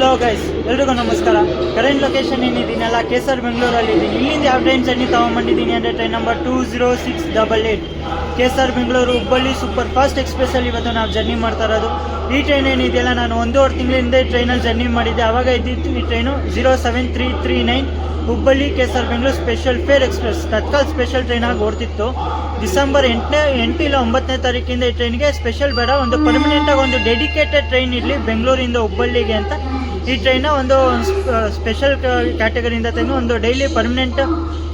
Hello guys, ಎಲ್ರಿಗೂ ನಮಸ್ಕಾರ. Current location ಏನಿದ್ದೀನಲ್ಲ, KSR ಬೆಂಗಳೂರಲ್ಲಿದ್ದೀನಿ. ಇಲ್ಲಿಂದ ಯಾವ ಟ್ರೈನ್ ಜರ್ನಿ ತೊಗೊಂಬಂದಿದ್ದೀನಿ ಅಂದರೆ train number 20688 KSR Bengaluru Hubballi super fast ಎಕ್ಸ್ಪ್ರೆಸ್ಸಲ್ಲಿ ಇವತ್ತು ನಾವು ಜರ್ನಿ ಮಾಡ್ತಾ ಇರೋದು. ಈ ಟ್ರೈನ್ ಏನಿದೆಯಲ್ಲ, ನಾನು 1.5 ತಿಂಗಳಿಂದ ಟ್ರೈನಲ್ಲಿ ಜರ್ನಿ ಮಾಡಿದ್ದೆ. ಆವಾಗ ಇದ್ದಿತ್ತು ಈ train 07339 Hubballi KSR Bengaluru special fare express Tatkal special ಟ್ರೈನಾಗಿ ಓಡ್ತಿತ್ತು. ಡಿಸೆಂಬರ್ 8 ಇಲ್ಲ 9ನೇ ತಾರೀಕಿಂದ ಈ ಟ್ರೈನ್ಗೆ ಸ್ಪೆಷಲ್ ಬೇಡ, ಒಂದು ಪರ್ಮನೆಂಟಾಗಿ ಒಂದು ಡೆಡಿಕೇಟೆಡ್ ಟ್ರೈನ್ ಇರಲಿ ಬೆಂಗಳೂರಿಂದ ಹುಬ್ಬಳ್ಳಿಗೆ ಅಂತ ಈ ಟ್ರೈನ್ನ ಒಂದು ಸ್ಪೆಷಲ್ ಕ್ಯಾಟಗರಿಯಿಂದ ತೆಗೆದು ಒಂದು ಡೈಲಿ ಪರ್ಮನೆಂಟ್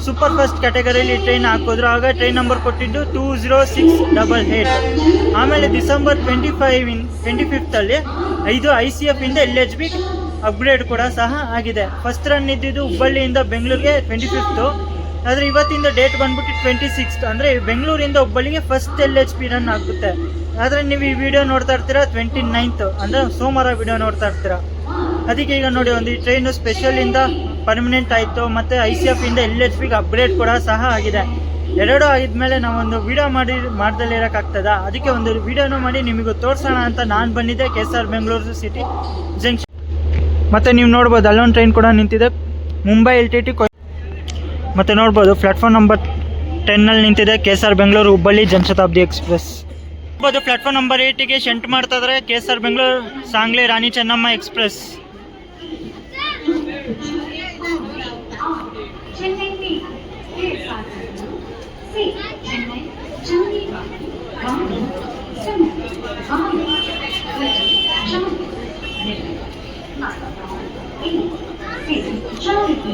ಸೂಪರ್ ಫಾಸ್ಟ್ ಕ್ಯಾಟಗರಿಯಲ್ಲಿ ಟ್ರೈನ್ ಹಾಕಿದ್ರು. ಆಗ ಟ್ರೈನ್ ನಂಬರ್ ಕೊಟ್ಟಿದ್ದು 20688. ಆಮೇಲೆ ಡಿಸೆಂಬರ್ 25 ಇದು ICF ಇಂದ LHB ಅಪ್ಗ್ರೇಡ್ ಕೂಡ ಸಹ ಆಗಿದೆ. ಫಸ್ಟ್ ರನ್ ಇದ್ದಿದ್ದು ಹುಬ್ಬಳ್ಳಿಯಿಂದ ಬೆಂಗಳೂರಿಗೆ 25th, ಆದರೆ ಇವತ್ತಿಂದ ಡೇಟ್ ಬಂದ್ಬಿಟ್ಟು 26th, ಅಂದರೆ ಬೆಂಗಳೂರಿಂದ ಹುಬ್ಬಳ್ಳಿಗೆ ಫಸ್ಟ್ LHB ರನ್ ಆಗುತ್ತೆ. ಆದರೆ ನೀವು ಈ ವಿಡಿಯೋ ನೋಡ್ತಾ ಇರ್ತೀರಾ 29th, ಅಂದರೆ ಸೋಮವಾರ ವಿಡಿಯೋ ನೋಡ್ತಾ ಇರ್ತೀರಾ. ಅದಕ್ಕೆ ಈಗ ನೋಡಿ, ಒಂದು ಈ ಟ್ರೈನು ಸ್ಪೆಷಲಿಂದ ಪರ್ಮನೆಂಟ್ ಆಯಿತು, ಮತ್ತು ICF ಇಂದ LHBಗೆ ಅಪ್ಗ್ರೇಡ್ ಕೂಡ ಸಹ ಆಗಿದೆ. ಎರಡೂ ಆಗಿದ್ಮೇಲೆ ನಾವೊಂದು ವಿಡಿಯೋ ಮಾಡ್ದಲ್ಲೇ ಇರೋಕ್ಕಾಗ್ತದ, ಅದಕ್ಕೆ ಒಂದು ವಿಡಿಯೋನೂ ಮಾಡಿ ನಿಮಗೂ ತೋರಿಸೋಣ ಅಂತ ನಾನು ಬಂದಿದ್ದೆ KSR ಬೆಂಗಳೂರು ಸಿಟಿ ಜಂಕ್ಷನ್. ಮತ್ತು ನೀವು ನೋಡ್ಬೋದು ಅಲ್ಲೊಂದು ಟ್ರೈನ್ ಕೂಡ ನಿಂತಿದೆ, ಮುಂಬೈ LTT. ಮತ್ತು ನೋಡ್ಬೋದು ಪ್ಲಾಟ್ಫಾರ್ಮ್ ನಂಬರ್ 10ನಲ್ಲಿ ನಿಂತಿದೆ KSR ಬೆಂಗಳೂರು ಹುಬ್ಬಳ್ಳಿ ಜನಶತಾಬ್ದಿ ಎಕ್ಸ್ಪ್ರೆಸ್. ನೋಡ್ಬೋದು ಪ್ಲಾಟ್ಫಾರ್ಮ್ ನಂಬರ್ 8ಗೆ ಶೆಂಟ್ ಮಾಡ್ತಾ ಇದ್ದಾರೆ KSR ಬೆಂಗಳೂರು ಸಾಂಗ್ಲಿ ರಾಣಿ ಚೆನ್ನಮ್ಮ ಎಕ್ಸ್ಪ್ರೆಸ್.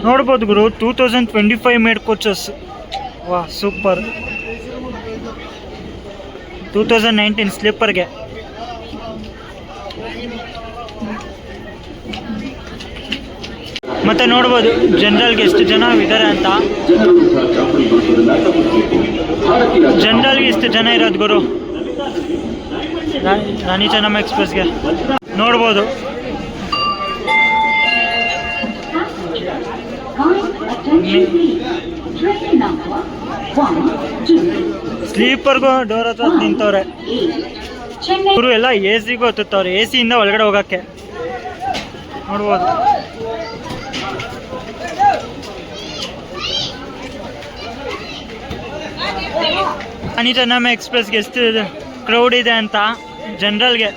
ನೋಡ್ಬೋದು ಗುರು, 2025 ಮೇಡ್ ಕೋಚಸ್. ವಾ ಸೂಪರ್. 2019 ಸ್ಲೀಪರ್ಗೆ. ಮತ್ತೆ ನೋಡ್ಬೋದು ಜನರಲ್ಗೆ ಎಷ್ಟು ಜನ ಇದ್ದಾರೆ ಅಂತ. ಜನರಲ್ಗೆ ಎಷ್ಟು ಜನ ಇರೋದು ಗುರು ರಾಣಿ ಚೆನ್ನಮ್ಮ ಎಕ್ಸ್ಪ್ರೆಸ್ಗೆ. ನೋಡ್ಬೋದು ಸ್ಲೀಪರ್ಗೂ ಡೋರ್ ಹತ್ರ ನಿಂತವ್ರೆ ಇವರು ಎಲ್ಲ. AC ಗೂ ಹತ್ತುತ್ತವ್ರೆ, AC ಇಂದ ಒಳಗಡೆ ಹೋಗಕ್ಕೆ. ನೋಡ್ಬೋದು ರಾಣಿ ಚೆನ್ನಮ್ಮ ಎಕ್ಸ್ಪ್ರೆಸ್ಗೆ ಎಷ್ಟು ಕ್ರೌಡ್ ಇದೆ ಅಂತ. ಜನರಲ್ಗೆ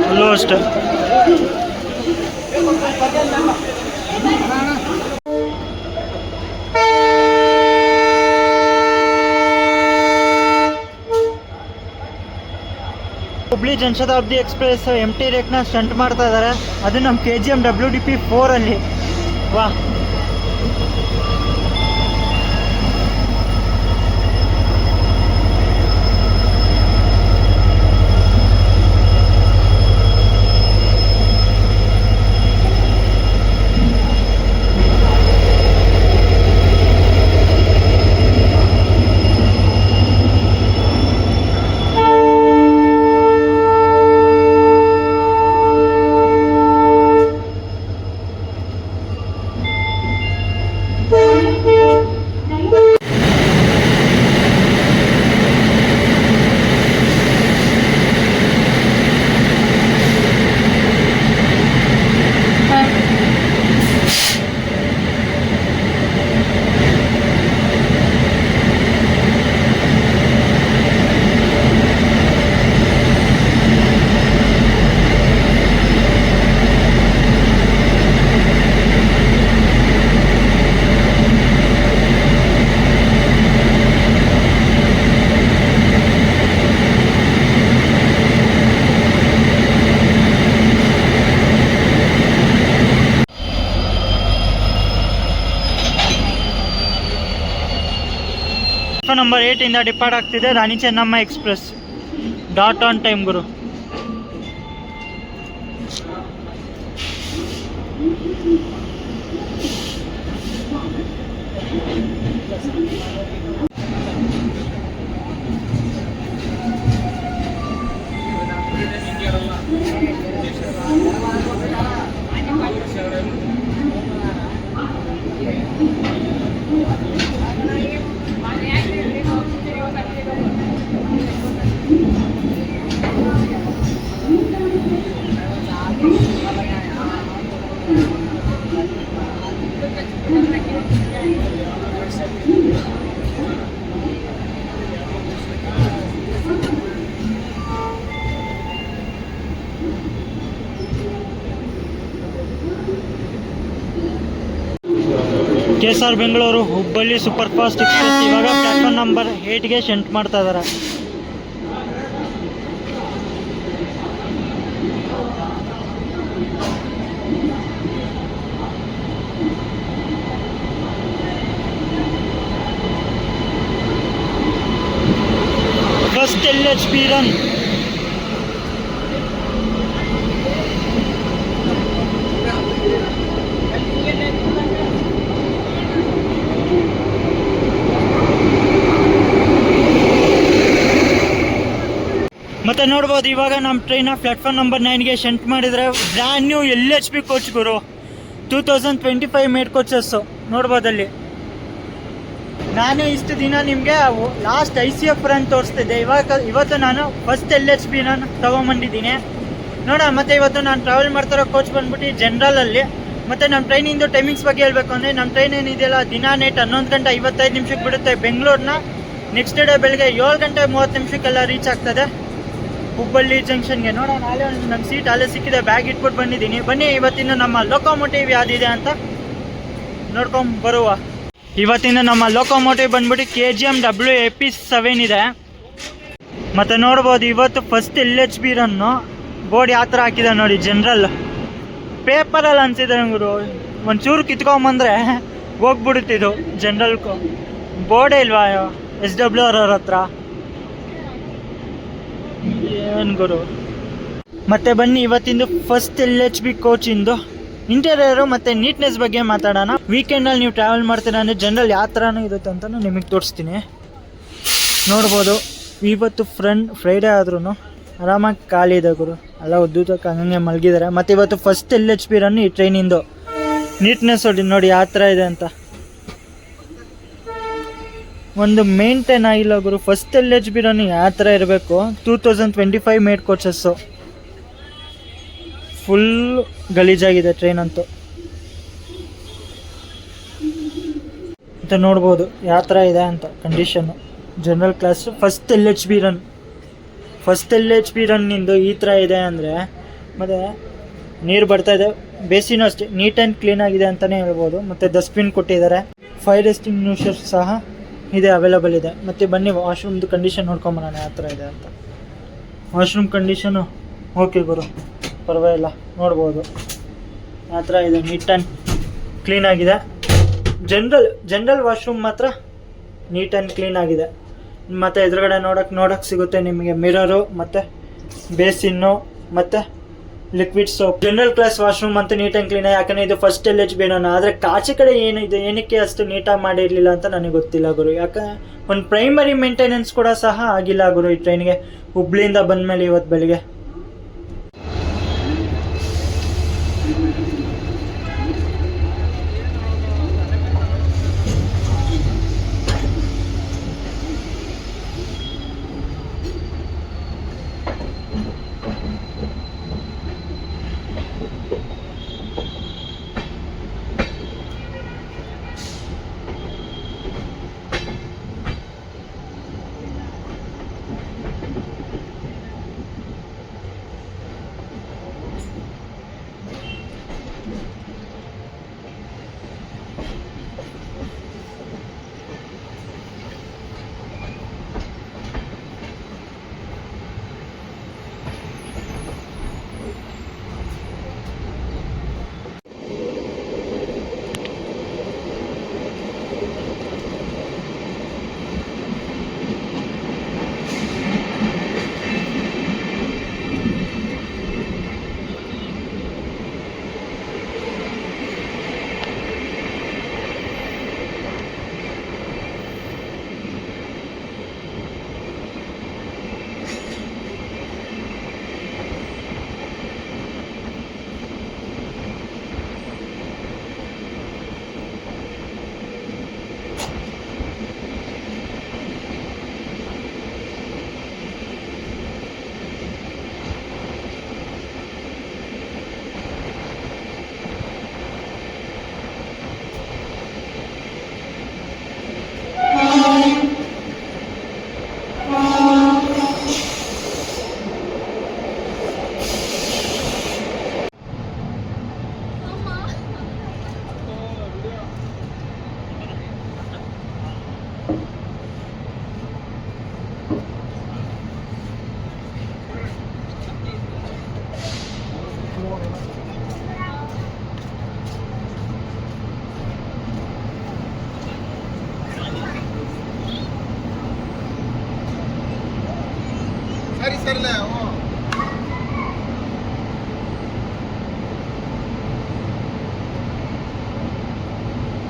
ಅಲ್ಲೂ ಅಷ್ಟೆ. ಹುಬ್ಳಿ ಜನಶತಾಬ್ದಿ ಎಕ್ಸ್ಪ್ರೆಸ್ MT ರೇಕ್ನ ಸ್ಟಂಟ್ ಮಾಡ್ತಾ ಇದ್ದಾರೆ. ಅದು ನಮ್ಮ KGM WDP 4ಅಲ್ಲಿ. ವಾ, ನಂಬರ್ 8 ಇಂದ ಡಿಪಾರ್ಟ್ ಆಗ್ತಿದೆ Rani Chennamma express. Dot on time ಗುರು. KSR Bengaluru Hubballi super fast express ಇವಾಗ ಪ್ಲಾಟ್ಫಾರ್ಮ್ ನಂಬರ್ 8ಗೆ ಶೆಂಟ್ ಮಾಡ್ತಾ ಇದ್ದಾರೆ. First LHB run. ಮತ್ತೆ ನೋಡ್ಬೋದು ಇವಾಗ ನಮ್ಮ ಟ್ರೈನ ಪ್ಲಾಟ್ಫಾರ್ಮ್ ನಂಬರ್ 9ಗೆ ಶೆಂಟ್ ಮಾಡಿದರೆ ಬ್ರ್ಯಾಂಡ್ ನ್ಯೂ LHB ಕೋಚ್ ಗುರು 2025 ಮೇಡ್ ಕೋಚಸ್ಸು ನೋಡ್ಬೋದಲ್ಲಿ. ನಾನು ಇಷ್ಟು ದಿನ ನಿಮಗೆ ಲಾಸ್ಟ್ ICF ರನ್ ತೋರಿಸ್ತಿದ್ದೆ. ಇವತ್ತು ನಾನು ಫಸ್ಟ್ LHB ನಾನು ತೊಗೊಂಬಂದಿದ್ದೀನಿ ನೋಡ. ಮತ್ತು ಇವತ್ತು ನಾನು ಟ್ರಾವೆಲ್ ಮಾಡ್ತಿರೋ ಕೋಚ್ ಬಂದ್ಬಿಟ್ಟು ಜನರಲಲ್ಲಿ. ಮತ್ತು ನಮ್ಮ ಟ್ರೈನಿಂದು ಟೈಮಿಂಗ್ಸ್ ಬಗ್ಗೆ ಹೇಳಬೇಕು ಅಂದರೆ ನಮ್ಮ ಟ್ರೈನ್ ಏನಿದೆಯಲ್ಲ ದಿನ ನೈಟ್ 11 ಗಂಟೆ 55 ನಿಮಿಷಕ್ಕೆ ಬಿಡುತ್ತೆ ಬೆಂಗಳೂರನ್ನ. ನೆಕ್ಸ್ಟ್ ಡೇ ಬೆಳಗ್ಗೆ 7 ಗಂಟೆ 30 ನಿಮಿಷಕ್ಕೆಲ್ಲ ರೀಚ್ ಆಗ್ತದೆ ಹುಬ್ಬಳ್ಳಿ ಜಂಕ್ಷನ್ಗೆ. ನೋಡೋಣ, ನಾಳೆ ನನ್ನ ಸೀಟ್ ಅಲ್ಲೇ ಸಿಕ್ಕಿದೆ, ಬ್ಯಾಗ್ ಇಟ್ಬಿಟ್ಟು ಬಂದಿದ್ದೀನಿ. ಬನ್ನಿ ಇವತ್ತಿನ ನಮ್ಮ ಲೋಕೋಮೋಟಿವ್ ಯಾವುದಿದೆ ಅಂತ ನೋಡ್ಕೊಂಡು ಬರುವ. ಇವತ್ತಿನ ನಮ್ಮ ಲೋಕೋಮೋಟಿವ್ ಬಂದ್ಬಿಟ್ಟು KGM WAP7 ಇದೆ. ಮತ್ತು ನೋಡ್ಬೋದು ಇವತ್ತು ಫಸ್ಟ್ LHB ರನ್ನು ಬೋರ್ಡ್ ಯಾವ ಥರ ಹಾಕಿದೆ ನೋಡಿ. ಜನರಲ್ ಪೇಪರಲ್ಲಿ ಅನಿಸಿದೆ ಗುರು, ಒಂಚೂರು ಕಿತ್ಕೊಂಬಂದರೆ ಹೋಗ್ಬಿಡುತ್ತಿದ್ದು ಜನರಲ್ ಬೋರ್ಡೇ ಇಲ್ವಾ SWR ಅವ್ರ ಹತ್ರ ಏನು ಗುರು. ಮತ್ತೆ ಬನ್ನಿ ಇವತ್ತಿಂದು ಫಸ್ಟ್ LHB ಕೋಚಿಂದು ಇಂಟೀರಿಯರು ಮತ್ತು ನೀಟ್ನೆಸ್ ಬಗ್ಗೆ ಮಾತಾಡೋಣ. ವೀಕೆಂಡಲ್ಲಿ ನೀವು ಟ್ರಾವೆಲ್ ಮಾಡ್ತೀರಾ ಅಂದರೆ ಜನರಲ್ ಯಾವ ಥರನೂ ಇರುತ್ತೆ ಅಂತ ನಿಮಗೆ ತೋರಿಸ್ತೀನಿ. ನೋಡ್ಬೋದು ಇವತ್ತು ಫ್ರೈಡೇ ಆದ್ರೂ ಆರಾಮಾಗಿ ಖಾಲಿ ಇದೆ ಗುರು, ಎಲ್ಲ ಉದ್ದುತಕ್ಕೆ ಹಂಗೆ ಮಲಗಿದ್ದಾರೆ. ಮತ್ತು ಇವತ್ತು ಫಸ್ಟ್ LHB ರನ್ನು ಈ ಟ್ರೈನಿಂದು ನೀಟ್ನೆಸ್ ನೋಡಿ ಯಾವ ಥರ ಇದೆ ಅಂತ. ಒಂದು ಮೇಂಟೈನ್ ಆಗಿಲ್ಲ ಗುರು. ಫಸ್ಟ್ LHB ರನ್ನು ಯಾವ ಥರ ಇರಬೇಕು. 2025 ಮೇಡ್ ಕೋಚಸ್ಸು ಫುಲ್ ಗಲೀಜಾಗಿದೆ ಟ್ರೈನ್ ಅಂತೂ ಅಂತ ನೋಡ್ಬೋದು ಯಾವ ಥರ ಇದೆ ಅಂತ condition. General class first LHB ರನ್ನಿಂದು ಈ ಥರ ಇದೆ ಅಂದರೆ. ಮತ್ತು ನೀರು ಬರ್ತಾಯಿದೆ, ಬೇಸಿನೂ ಅಷ್ಟೇ ನೀಟ್ ಆ್ಯಂಡ್ ಕ್ಲೀನ್ ಆಗಿದೆ ಅಂತಲೇ ಹೇಳ್ಬೋದು. ಮತ್ತು ಡಸ್ಟ್ಬಿನ್ ಕೊಟ್ಟಿದ್ದಾರೆ, ಫೈರ್ ಎಕ್ಸ್ಟಿಂಗ್ವಿಷರ್ ಸಹ ಇದೆ, ಅವೈಲೇಬಲ್ ಇದೆ. ಮತ್ತು ಬನ್ನಿ ವಾಶ್ರೂಮ್ದು ಕಂಡೀಷನ್ ನೋಡ್ಕೊಂಬರೋಣ ಯಾವ ಥರ ಇದೆ ಅಂತ. ವಾಶ್ರೂಮ್ ಕಂಡೀಷನು ಓಕೆ ಗುರು, ಪರವಾಗಿಲ್ಲ, ನೋಡ್ಬೋದು ಆ ಥರ ಇದೆ, ನೀಟ್ ಆ್ಯಂಡ್ ಕ್ಲೀನಾಗಿದೆ. ಜನರಲ್ ವಾಶ್ರೂಮ್ ಮಾತ್ರ ನೀಟ್ ಆ್ಯಂಡ್ ಕ್ಲೀನ್ ಆಗಿದೆ. ಮತ್ತು ಎದುರುಗಡೆ ನೋಡೋಕ್ಕೆ ಸಿಗುತ್ತೆ ನಿಮಗೆ ಮಿರರು ಮತ್ತು ಬೇಸಿನ್ನು ಮತ್ತು liquid soap. General class washroom ಅಂತೂ ನೀಟ್ ಆ್ಯಂಡ್ ಕ್ಲೀನ್. ಯಾಕಂದರೆ ಇದು ಫಸ್ಟ್ LHB ನಾನು. ಆದರೆ ಕಾಚೆ ಕಡೆ ಏನಿದೆ ಏನಕ್ಕೆ ಅಷ್ಟು ನೀಟಾಗಿ ಮಾಡಿರಲಿಲ್ಲ ಅಂತ ನನಗೆ ಗೊತ್ತಿಲ್ಲ ಗುರು. ಯಾಕಂದರೆ ಒಂದು ಪ್ರೈಮರಿ ಮೇಂಟೆನೆನ್ಸ್ ಕೂಡ ಸಹ ಆಗಿಲ್ಲ ಗುರು ಈ ಟ್ರೈನ್ಗೆ ಹುಬ್ಳಿಯಿಂದ ಬಂದಮೇಲೆ ಇವತ್ತು ಬೆಳಿಗ್ಗೆ.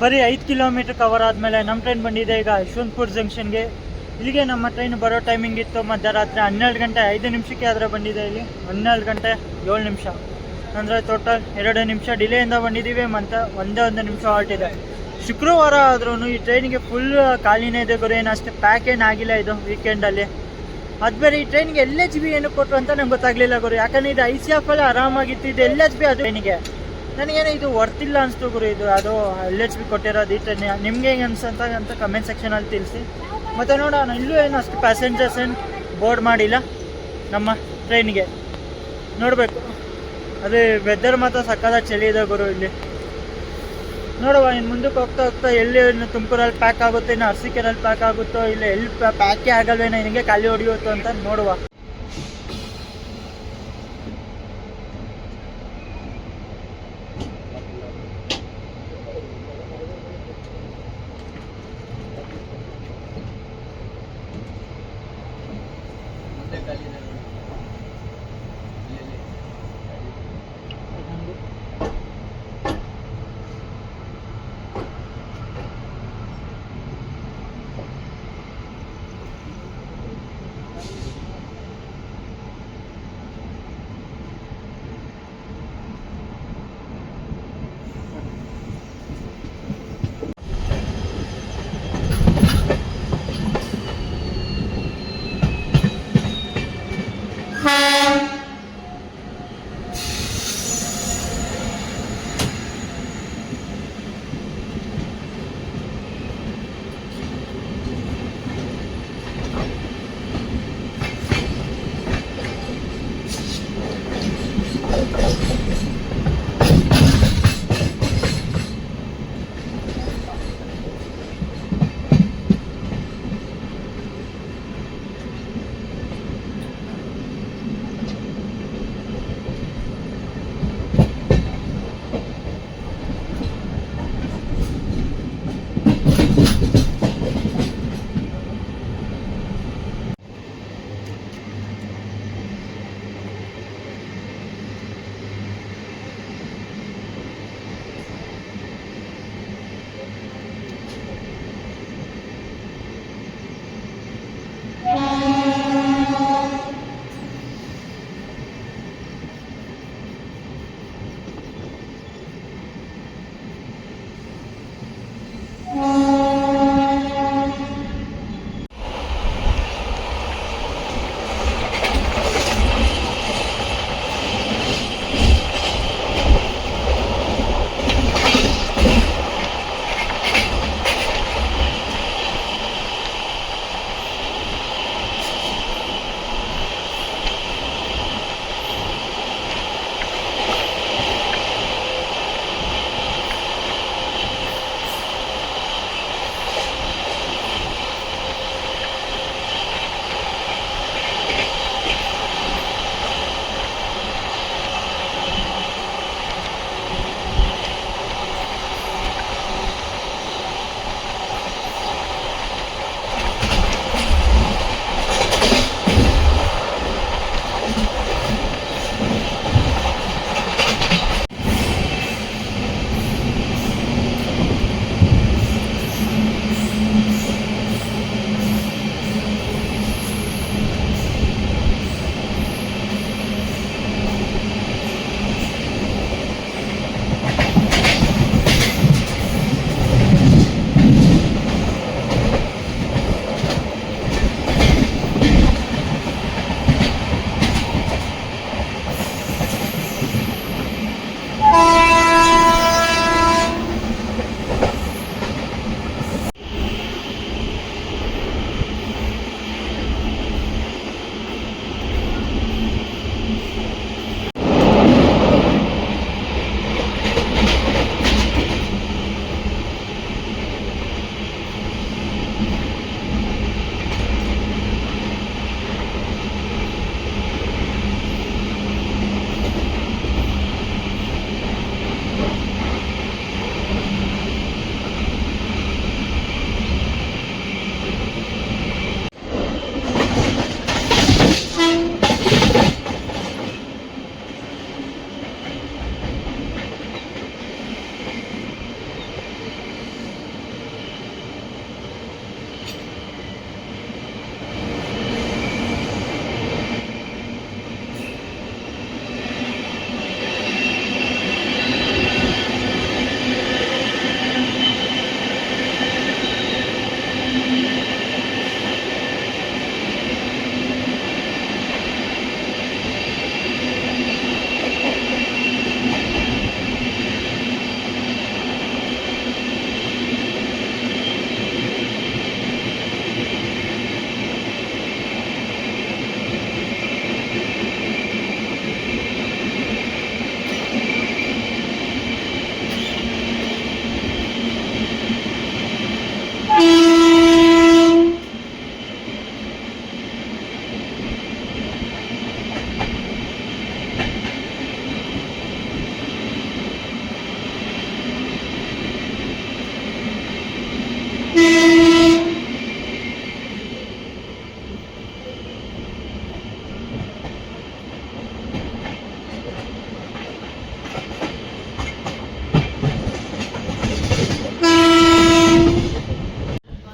ಬರೀ 5 ಕಿಲೋಮೀಟರ್ ಕವರ್ ಆದಮೇಲೆ ನಮ್ಮ ಟ್ರೈನ್ ಬಂದಿದೆ ಈಗ ಯಶವಂತಪುರ ಜಂಕ್ಷನ್ಗೆ. ಇಲ್ಲಿಗೆ ನಮ್ಮ ಟ್ರೈನ್ ಬರೋ ಟೈಮಿಂಗ್ ಇತ್ತು ಮಧ್ಯರಾತ್ರಿ 12 ಗಂಟೆ 5 ನಿಮಿಷಕ್ಕೆ, ಆದರೆ ಬಂದಿದೆ ಇಲ್ಲಿ 12 ಗಂಟೆ 7 ನಿಮಿಷ, ಅಂದರೆ ಟೋಟಲ್ 2 ನಿಮಿಷ ಡಿಲೇಯಿಂದ ಬಂದಿದ್ದೀವಿ. ಮತ್ತು ಒಂದೇ 1 ನಿಮಿಷ ಹಾಲ್ಟ್ ಇದೆ. ಶುಕ್ರವಾರ ಆದ್ರೂ ಈ ಟ್ರೈನಿಗೆ ಫುಲ್ ಖಾಲಿನೇ ಇದೆ ಗುರು, ಏನು ಅಷ್ಟೇ ಪ್ಯಾಕ್ ಏನು ಆಗಿಲ್ಲ ಇದು ವೀಕೆಂಡಲ್ಲಿ. ಅದು ಬೇರೆ ಈ ಟ್ರೈನಿಗೆ LHB ಏನು ಕೊಟ್ಟರು ಅಂತ ನಂಗೆ ಗೊತ್ತಾಗಲಿಲ್ಲ ಗುರು, ಯಾಕಂದರೆ ಇದು ICF ಅಲ್ಲಿ ಆರಾಮಾಗಿತ್ತು. ಇದು LHB ಅದು ಟ್ರೈನಿಗೆ ನನಗೇನೋ ಇದು ವರ್ತಿಲ್ಲ ಅನಿಸ್ತು ಗುರು. ಇದು ಅದು LHB ಕೊಟ್ಟಿರೋದು ಈ ಟ್ರೈನ್ ನಿಮ್ಗೆ ಹೆಂಗೆ ಅಂತ ಕಮೆಂಟ್ ಸೆಕ್ಷನಲ್ಲಿ ತಿಳಿಸಿ. ಮತ್ತು ನೋಡೋಣ, ಇಲ್ಲೂ ಏನು ಅಷ್ಟು ಪ್ಯಾಸೆಂಜರ್ಸ್ ಏನು ಬೋರ್ಡ್ ಮಾಡಿಲ್ಲ ನಮ್ಮ ಟ್ರೈನಿಗೆ, ನೋಡಬೇಕು. ಅದೇ ವೆದರ್ ಮಾತ್ರ ಸಕ್ಕದ ಚಳಿ ಇದೆ ಗುರು ಇಲ್ಲಿ. ನೋಡುವ ಇನ್ನು ಮುಂದಕ್ಕೆ ಹೋಗ್ತಾ ಹೋಗ್ತಾ ಎಲ್ಲಿ ಇನ್ನು ತುಮಕೂರಲ್ಲಿ ಪ್ಯಾಕ್ ಆಗುತ್ತೆ, ಇನ್ನು ಅರಸೀಕೆರೆಯಲ್ಲಿ ಪ್ಯಾಕ್ ಆಗುತ್ತೋ, ಇಲ್ಲ ಎಲ್ಲಿ ಪ್ಯಾಕೇ ಆಗಲ್ವೇನೋ, ಹಿಂಗೆ ಖಾಲಿ ಹೊಡಿಯುತ್ತೋ ಅಂತ ನೋಡುವ.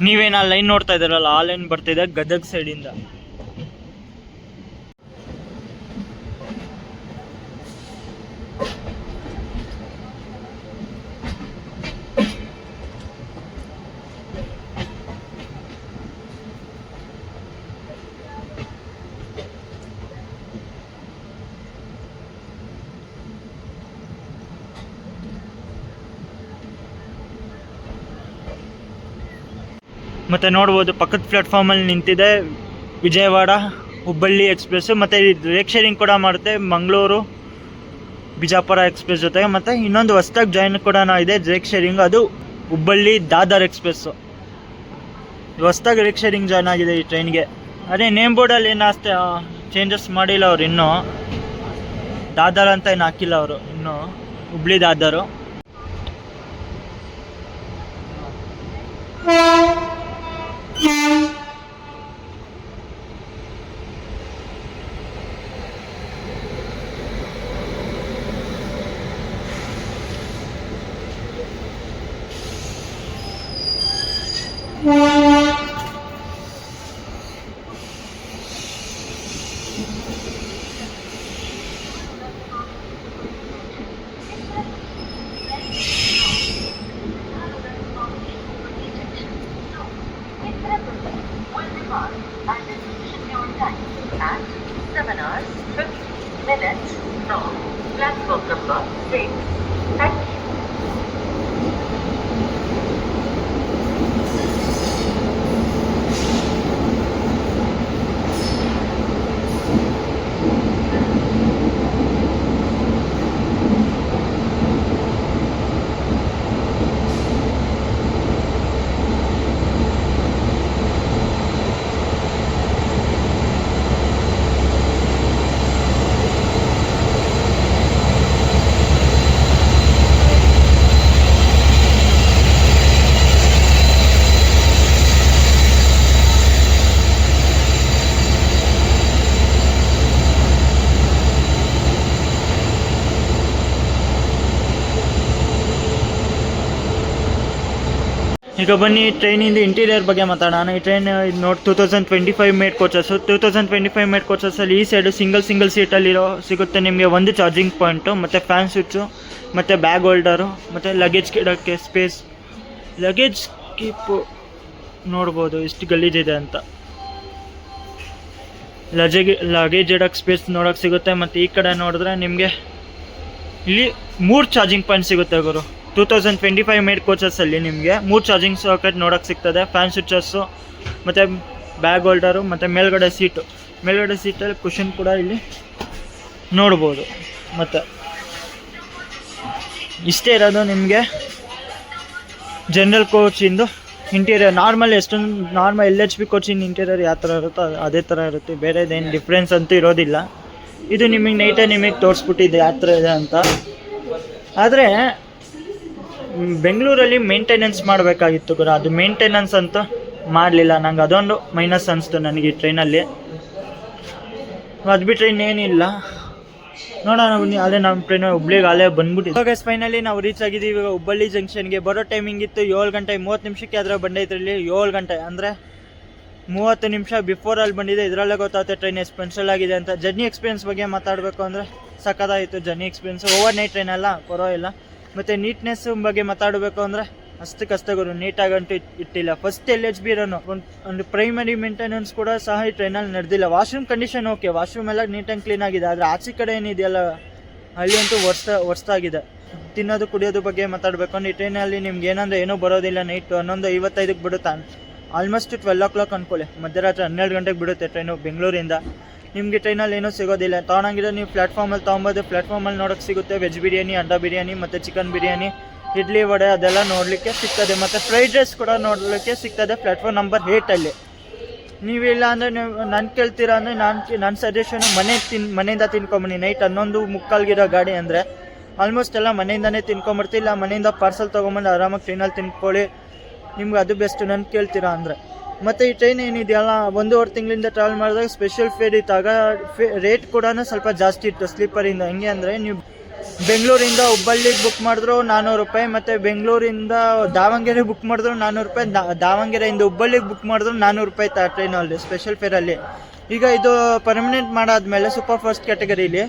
ನೀವೇನು ಆ ಲೈನ್ ನೋಡ್ತಾ ಇದ್ದೀರಲ್ಲ, ಆ ಲೈನ್ ಬರ್ತಿದೆ ಗದಗ್ ಸೈಡಿಂದ. ಮತ್ತು ನೋಡ್ಬೋದು ಪಕ್ಕದ ಪ್ಲಾಟ್ಫಾರ್ಮಲ್ಲಿ ನಿಂತಿದೆ ವಿಜಯವಾಡ ಹುಬ್ಬಳ್ಳಿ ಎಕ್ಸ್ಪ್ರೆಸ್ಸು. ಮತ್ತು ರೇಕ್ ಶೇರಿಂಗ್ ಕೂಡ ಮಾಡುತ್ತೆ ಮಂಗಳೂರು ಬಿಜಾಪುರ ಎಕ್ಸ್ಪ್ರೆಸ್ ಜೊತೆಗೆ. ಮತ್ತು ಇನ್ನೊಂದು ಹೊಸ್ದಾಗಿ ಜಾಯಿನ್ ಕೂಡ ಇದೆ ರೇಕ್ ಶೇರಿಂಗ್, ಅದು ಹುಬ್ಬಳ್ಳಿ ದಾದರ್ ಎಕ್ಸ್ಪ್ರೆಸ್ಸು. ಹೊಸ್ದಾಗಿ ರೇಕ್ ಶೇರಿಂಗ್ ಜಾಯ್ನ್ ಆಗಿದೆ ಈ ಟ್ರೈನ್ಗೆ. ಅದೇ ನೇಮ್ ಬೋರ್ಡಲ್ಲಿ ಏನು ಅಷ್ಟೇ ಚೇಂಜಸ್ ಮಾಡಿಲ್ಲ ಅವರು ಇನ್ನೂ. ದಾದರ್ ಅಂತ ಏನು ಹಾಕಿಲ್ಲ ಅವರು ಇನ್ನೂ, Hubballi ದಾದರು. Platform number 6. Thank you. ಈಗ ಬನ್ನಿ ಟ್ರೈನಿಂದ ಇಂಟೀರಿಯರ್ ಬಗ್ಗೆ ಮಾತಾಡೋಣ. ಈ ಟ್ರೈನ್ ಇದು ನೋಡಿ 2025 ಮೇಡ್ ಕೋಚಸ್ಸು. 2025 ಮೇಡ್ ಕೋಚಸ್ಸಲ್ಲಿ ಈ ಸೈಡು ಸಿಂಗಲ್ ಸೀಟಲ್ಲಿರೋ ಸಿಗುತ್ತೆ ನಿಮಗೆ ಒಂದು ಚಾರ್ಜಿಂಗ್ ಪಾಯಿಂಟು, ಮತ್ತು ಫ್ಯಾನ್ ಸ್ವಿಚ್ಚು, ಮತ್ತು ಬ್ಯಾಗ್ ಹೋಲ್ಡರು, ಮತ್ತು ಲಗೇಜ್ ಇಡೋಕ್ಕೆ ಸ್ಪೇಸ್. ಲಗೇಜ್ ಕೀಪು ನೋಡ್ಬೋದು ಎಷ್ಟು ಗಲೀಜಿದೆ ಅಂತ. ಲಗೇಜ್ ಇಡೋಕ್ಕೆ ಸ್ಪೇಸ್ ನೋಡೋಕ್ಕೆ ಸಿಗುತ್ತೆ. ಮತ್ತು ಈ ಕಡೆ ನೋಡಿದ್ರೆ ನಿಮಗೆ ಇಲ್ಲಿ 3 ಚಾರ್ಜಿಂಗ್ ಪಾಯಿಂಟ್ ಸಿಗುತ್ತೆ ಗುರು. 2025 ಮೇಡ್ ಕೋಚಸ್ಸಲ್ಲಿ ನಿಮಗೆ 3 ಚಾರ್ಜಿಂಗ್ ಸಾಕೆಟ್ ನೋಡೋಕ್ಕೆ ಸಿಗ್ತದೆ. ಫ್ಯಾನ್ ಸ್ವಿಚಸ್ಸು, ಮತ್ತು ಬ್ಯಾಗ್ ಹೋಲ್ಡರು, ಮತ್ತು ಮೇಲ್ಗಡೆ ಸೀಟಲ್ಲಿ ಕುಷನ್ ಕೂಡ ಇಲ್ಲಿ ನೋಡ್ಬೋದು. ಮತ್ತು ಇಷ್ಟೇ ಇರೋದು ನಿಮಗೆ ಜನರಲ್ ಕೋಚಿಂದು ಇಂಟೀರಿಯರ್. ನಾರ್ಮಲ್ LHP ಕೋಚಿನ ಇಂಟೀರಿಯರ್ ಯಾವ ಥರ ಇರುತ್ತೋ ಅದೇ ಥರ ಇರುತ್ತೆ, ಬೇರೆದೇನು ಡಿಫ್ರೆನ್ಸ್ ಅಂತೂ ಇರೋದಿಲ್ಲ. ಇದು ನಿಮಗೆ ತೋರಿಸ್ಬಿಟ್ಟಿದೆ ಯಾವ ಥರ ಇದೆ ಅಂತ. ಆದರೆ ಬೆಂಗಳೂರಲ್ಲಿ ಮೇಂಟೆನೆನ್ಸ್ ಮಾಡಬೇಕಾಗಿತ್ತು ಗುರು, ಅದು ಮೇಂಟೆನೆನ್ಸ್ ಅಂತ ಮಾಡಲಿಲ್ಲ. ನಂಗೆ ಅದೊಂದು ಮೈನಸ್ ಅನಿಸ್ತು ನನಗೆ ಈ ಟ್ರೈನಲ್ಲಿ. ಅದು ಬಿಟ್ಟರೆ ಇನ್ನೇನಿಲ್ಲ. ನೋಡೋಣ ಬನ್ನಿ. ಅದೇ ನಮ್ಮ ಟ್ರೈನ್ ಹುಬ್ಳಿಗೆ ಅಲ್ಲೇ ಬಂದ್ಬಿಟ್ಟಿದೆ. ಇವಾಗ ಫೈನಲಿ ನಾವು ರೀಚ್ ಆಗಿದ್ದೀವಿ. ಇವಾಗ ಹುಬ್ಬಳ್ಳಿ ಜಂಕ್ಷನ್ಗೆ ಬರೋ ಟೈಮಿಂಗ್ ಇತ್ತು 7 ಗಂಟೆ 30 ನಿಮಿಷಕ್ಕೆ. ಅದರ ಬಂದೈತ್ರಲ್ಲಿ 7 ಗಂಟೆ ಅಂದರೆ 30 ನಿಮಿಷ ಬಿಫೋರಲ್ಲಿ ಬಂದಿದೆ. ಇದರಲ್ಲೇ ಗೊತ್ತಾಗುತ್ತೆ ಟ್ರೈನ್ ಸ್ಪೆಷಲ್ ಆಗಿದೆ ಅಂತ. ಜರ್ನಿ ಎಕ್ಸ್ಪೀರಿಯನ್ಸ್ ಬಗ್ಗೆ ಮಾತಾಡಬೇಕು ಅಂದರೆ ಸಕ್ಕತ್ತಾಯಿತು ಜರ್ನಿ ಎಕ್ಸ್ಪೀರಿಯನ್ಸ್. ಓವರ್ ನೈಟ್ ಟ್ರೈನಲ್ಲ ಪರವಾಗಿಲ್ಲ. ಮತ್ತು ನೀಟ್ನೆಸ್ ಬಗ್ಗೆ ಮಾತಾಡಬೇಕು ಅಂದರೆ ಅಷ್ಟಕ್ಕಷ್ಟೇ ಗುರು, ನೀಟಾಗಂತೂ ಇಟ್ಟಿಲ್ಲ. ಫಸ್ಟ್ LHB ಇರೋನು ಒಂದು ಪ್ರೈಮರಿ ಮೇಂಟೆನೆನ್ಸ್ ಕೂಡ ಸಹ ಈ ಟ್ರೈನಲ್ಲಿ ನಡೆದಿಲ್ಲ. ವಾಶ್ರೂಮ್ ಕಂಡೀಷನ್ ಓಕೆ, ವಾಶ್ರೂಮ್ ಎಲ್ಲ ನೀಟ್ ಆ್ಯಂಡ್ ಕ್ಲೀನ್ ಆಗಿದೆ. ಆದರೆ ಆಚೆ ಕಡೆ ಏನಿದೆಯಲ್ಲ ಅಲ್ಲಿ ಅಂತೂ ವರ್ಸ್ತಾಗಿದೆ. ತಿನ್ನೋದು ಕುಡಿಯೋದು ಬಗ್ಗೆ ಮಾತಾಡಬೇಕು ಅಂದರೆ ಈ ಟ್ರೈನಲ್ಲಿ ನಿಮ್ಗೆ ಏನಂದರೆ ಏನೂ ಬರೋದಿಲ್ಲ. ನೈಟ್ 11:55 ಬಿಡುತ್ತೆ. ಆಲ್ಮೋಸ್ಟ್ 12 o'clock ಅಂದ್ಕೊಳ್ಳಿ. ಮಧ್ಯರಾತ್ರಿ 12 ಗಂಟೆಗೆ ಬಿಡುತ್ತೆ ಟ್ರೈನು ಬೆಂಗಳೂರಿಂದ. ನಿಮಗೆ ಟ್ರೈನಲ್ಲಿ ಏನೂ ಸಿಗೋದಿಲ್ಲ. ತೊಗೊಳಂಗಿದ್ರೆ ನೀವು ಪ್ಲ್ಯಾಟ್ಫಾರ್ಮಲ್ಲಿ ತೊಗೊಬೋದು. ಪ್ಲ್ಯಾಟ್ಫಾರ್ಮಲ್ಲಿ ನೋಡೋಕ್ಕೆ ಸಿಗುತ್ತೆ ವೆಜ್ ಬಿರಿಯಾನಿ, ಅಂಡಾ ಬಿರಿಯಾನಿ, ಮತ್ತು ಚಿಕನ್ ಬಿರಿಯಾನಿ, ಇಡ್ಲಿ ವಡೆ ಅದೆಲ್ಲ ನೋಡಲಿಕ್ಕೆ ಸಿಗ್ತದೆ. ಮತ್ತು ಫ್ರೈಡ್ ರೈಸ್ ಕೂಡ ನೋಡಲಿಕ್ಕೆ ಸಿಗ್ತದೆ ಪ್ಲ್ಯಾಟ್ಫಾರ್ಮ್ ನಂಬರ್ 8ಅಲ್ಲಿ. ನೀವಿಲ್ಲ ಅಂದರೆ ನೀವು ನಾನು ಕೇಳ್ತೀರಾ ಅಂದರೆ ನನ್ನ ಸಜೆಷನು ಮನೆಯಿಂದ ತಿನ್ಕೊಂಬನ್ನಿ. ನೈಟ್ 11:45 ಗಾಡಿ ಅಂದರೆ ಆಲ್ಮೋಸ್ಟ್ ಎಲ್ಲ ಮನೆಯಿಂದನೇ ತಿನ್ಕೊಂಬರ್ತಿಲ್ಲ. ಮನೆಯಿಂದ ಪಾರ್ಸಲ್ ತೊಗೊಂಬಂದು ಆರಾಮಾಗಿ ಟ್ರೈನಲ್ಲಿ ತಿನ್ಕೊಳ್ಳಿ. ನಿಮ್ಗೆ ಅದು ಬೆಸ್ಟ್ ನನ್ನ ಕೇಳ್ತೀರಾ ಅಂದರೆ. ಮತ್ತು ಈ ಟ್ರೈನ್ ಏನಿದೆಯಲ್ಲ 1.5 ತಿಂಗಳಿಂದ ಟ್ರಾವೆಲ್ ಮಾಡಿದಾಗ ಸ್ಪೆಷಲ್ ಫೇರ್ ಇತ್ತಾಗ ರೇಟ್ ಕೂಡ ಸ್ವಲ್ಪ ಜಾಸ್ತಿ ಇತ್ತು ಸ್ಲೀಪರಿಂದ. ಹೆಂಗೆ ಅಂದರೆ ನೀವು ಬೆಂಗಳೂರಿಂದ ಹುಬ್ಬಳ್ಳಿಗೆ ಬುಕ್ ಮಾಡಿದ್ರು 400 ರೂಪಾಯಿ, ಮತ್ತು ಬೆಂಗಳೂರಿಂದ ದಾವಣಗೆರೆ ಬುಕ್ ಮಾಡಿದ್ರು 400 ರೂಪಾಯಿ, ದಾವಣಗೆರೆಯಿಂದ ಹುಬ್ಬಳ್ಳಿಗೆ ಬುಕ್ ಮಾಡಿದ್ರು 400 ರೂಪಾಯಿ ಟ್ರೈನಲ್ಲಿ ಸ್ಪೆಷಲ್ ಫೇರಲ್ಲಿ. ಈಗ ಇದು ಪರ್ಮನೆಂಟ್ ಮಾಡಾದ್ಮೇಲೆ ಸೂಪರ್ ಫಾಸ್ಟ್ ಕ್ಯಾಟಗರಿಲಿ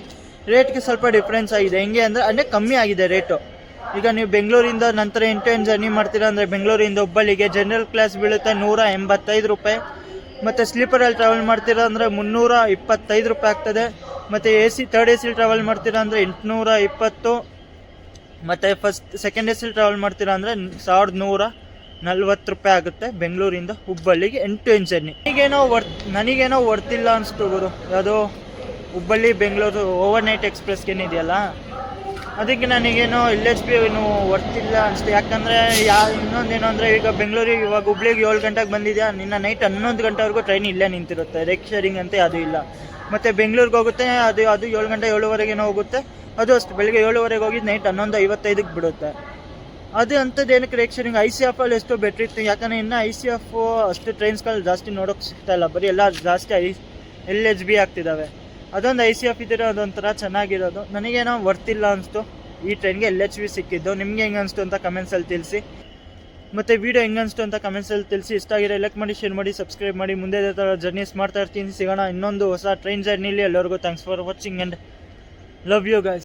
ರೇಟ್ಗೆ ಸ್ವಲ್ಪ ಡಿಫ್ರೆನ್ಸ್ ಆಗಿದೆ. ಹೆಂಗೆ ಅಂದರೆ ಕಮ್ಮಿ ಆಗಿದೆ ರೇಟು. ಈಗ ನೀವು ಬೆಂಗಳೂರಿಂದ ನಂತರ ಇಂಟರ್ನ್ ಜರ್ನಿ ಮಾಡ್ತೀರಾ ಅಂದರೆ ಬೆಂಗಳೂರಿಂದ ಹುಬ್ಬಳ್ಳಿಗೆ ಜನರಲ್ ಕ್ಲಾಸ್ ಬೀಳುತ್ತೆ 185 ರೂಪಾಯಿ, ಮತ್ತು ಸ್ಲೀಪರಲ್ಲಿ ಟ್ರಾವೆಲ್ ಮಾಡ್ತೀರಾ ಅಂದರೆ 325 ರೂಪಾಯಿ ಆಗ್ತದೆ, ಮತ್ತು ಥರ್ಡ್ AC ಟ್ರಾವೆಲ್ ಮಾಡ್ತೀರಾ ಅಂದರೆ 820, ಮತ್ತು ಸೆಕೆಂಡ್ AC ಟ್ರಾವೆಲ್ ಮಾಡ್ತೀರಾ ಅಂದರೆ 1140 ರೂಪಾಯಿ ಆಗುತ್ತೆ ಬೆಂಗಳೂರಿಂದ ಹುಬ್ಬಳ್ಳಿಗೆ ಎಂಟು ಜರ್ನಿ. ನನಗೇನೋ ವರ್ತಿಲ್ಲ ಅನಿಸ್ತು ಗುರು, ಯಾವುದೋ ಹುಬ್ಬಳ್ಳಿ ಬೆಂಗಳೂರು ಓವರ್ ನೈಟ್ ಎಕ್ಸ್ಪ್ರೆಸ್ಗೆ ಏನಿದೆಯಲ್ಲ, ಅದಕ್ಕೆ ನನಗೇನೋ LHB ಏನು ವರ್ತಿಲ್ಲ ಅನಿಸ್ತು. ಯಾಕಂದರೆ ಇನ್ನೊಂದೇನು ಅಂದರೆ ಈಗ ಬೆಂಗಳೂರಿಗೆ ಇವಾಗ ಹುಬ್ಳಿಗೆ 7 ಗಂಟೆಗೆ ಬಂದಿದೆಯಾ, ನಿನ್ನ ನೈಟ್ 11 ಗಂಟೆವರೆಗೂ ಟ್ರೈನ್ ಇಲ್ಲೇ ನಿಂತಿರುತ್ತೆ. ರೆಕ್ ಶೇರಿಂಗ್ ಅಂತ ಅದು ಇಲ್ಲ. ಮತ್ತು ಬೆಂಗಳೂರಿಗೆ ಹೋಗುತ್ತೆ ಅದು 7 ಗಂಟೆ 7:30 ಹೋಗುತ್ತೆ, ಅದು ಅಷ್ಟು ಬೆಳಿಗ್ಗೆ 7:30 ಹೋಗಿ ನೈಟ್ 11:55 ಬಿಡುತ್ತೆ. ಅದು ಅಂಥದ್ದು ಏನಕ್ಕೆ ರೆಕ್ ಶೇರಿಂಗ್. ICF ಅಲ್ಲಿ ಎಷ್ಟೋ ಬೆಟ್ರ್ ಇತ್ತು, ಯಾಕಂದರೆ ಇನ್ನು ICF ಅಷ್ಟು ಟ್ರೈನ್ಸ್ಗಳು ಜಾಸ್ತಿ ನೋಡೋಕ್ಕೆ ಸಿಗ್ತಾಯಿಲ್ಲ, ಬರೀ ಎಲ್ಲ ಜಾಸ್ತಿ LHB ಆಗ್ತಿದ್ದಾವೆ. ಅದೊಂದು ICF ಇದ್ದರೆ ಅದೊಂಥರ ಚೆನ್ನಾಗಿರೋದು. ನನಗೇನೋ ವರ್ತಿಲ್ಲ ಅನಿಸ್ತು ಈ ಟ್ರೈನ್ಗೆ LHB ಸಿಕ್ಕಿದ್ದು. ನಿಮಗೆ ಹೆಂಗೆ ಅನಿಸ್ತು ಅಂತ ಕಮೆಂಟ್ಸಲ್ಲಿ ತಿಳಿಸಿ, ಮತ್ತು ವೀಡಿಯೋ ಹೆಂಗೆ ಅನಿಸ್ತು ಅಂತ ಕಮೆಂಟ್ಸಲ್ಲಿ ತಿಳಿಸಿ. ಇಷ್ಟ ಆಗಿರೋ ಲೈಕ್ ಮಾಡಿ, ಶೇರ್ ಮಾಡಿ, ಸಬ್ಸ್ಕ್ರೈಬ್ ಮಾಡಿ. ಮುಂದೆ ಇದೇ ಥರ ಜರ್ನೀಸ್ ಮಾಡ್ತಾ ಇರ್ತೀನಿ. ಸಿಗೋಣ ಇನ್ನೊಂದು ಹೊಸ ಟ್ರೈನ್ ಜರ್ನಿಲಿ. ಎಲ್ಲರಿಗೂ thanks for watching and love you guys.